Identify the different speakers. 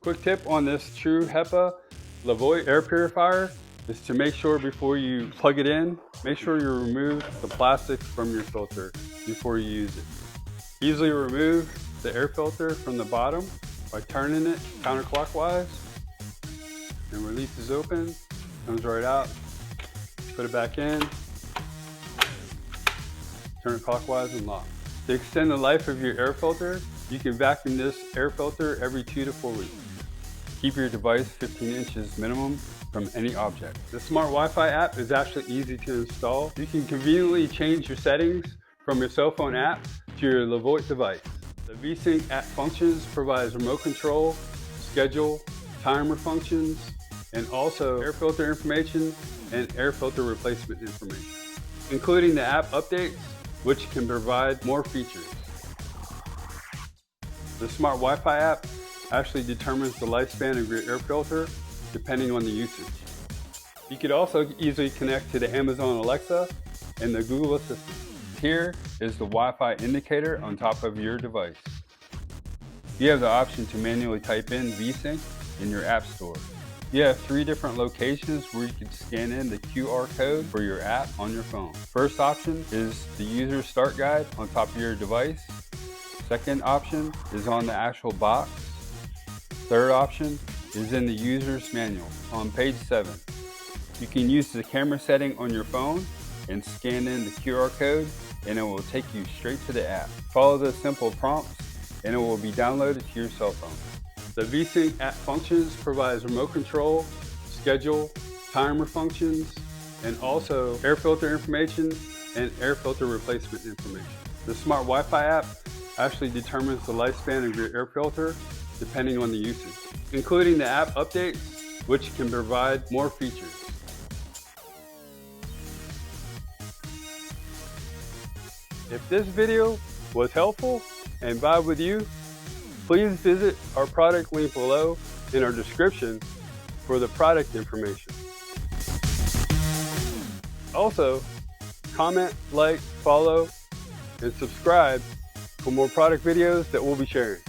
Speaker 1: Quick tip on this true HEPA Levoit Air Purifier is to make sure before you plug it in, make sure you remove the plastic from your filter before you use it. Easily remove the air filter from the bottom by turning it counterclockwise, and release is open, comes right out, put it back in, turn it clockwise and lock. To extend the life of your air filter, you can vacuum this air filter every 2 to 4 weeks. Keep your device 15 inches minimum from any object. The smart Wi-Fi app is actually easy to install. You can conveniently change your settings from your cell phone app to your Levoit device. The VSync app functions provides remote control, schedule, timer functions, and also air filter information and air filter replacement information, including the app updates, which can provide more features. The smart Wi-Fi app actually determines the lifespan of your air filter depending on the usage. You could also easily connect to the Amazon Alexa and the Google Assistant. Here is the Wi-Fi indicator on top of your device. You have the option to manually type in VSync in your app store. You have 3 different locations where you can scan in the QR code for your app on your phone. First option is the user start guide on top of your device. Second option is on the actual box. Third option is in the user's manual on page 7. You can use the camera setting on your phone and scan in the QR code, and it will take you straight to the app. Follow the simple prompts and it will be downloaded to your cell phone. The VSync app functions provides remote control, schedule, timer functions, and also air filter information and air filter replacement information. The smart Wi-Fi app actually determines the lifespan of your air filter depending on the usage, including the app updates, which can provide more features. If this video was helpful and vibe with you, please visit our product link below in our description for the product information. Also, comment, like, follow, and subscribe for more product videos that we'll be sharing.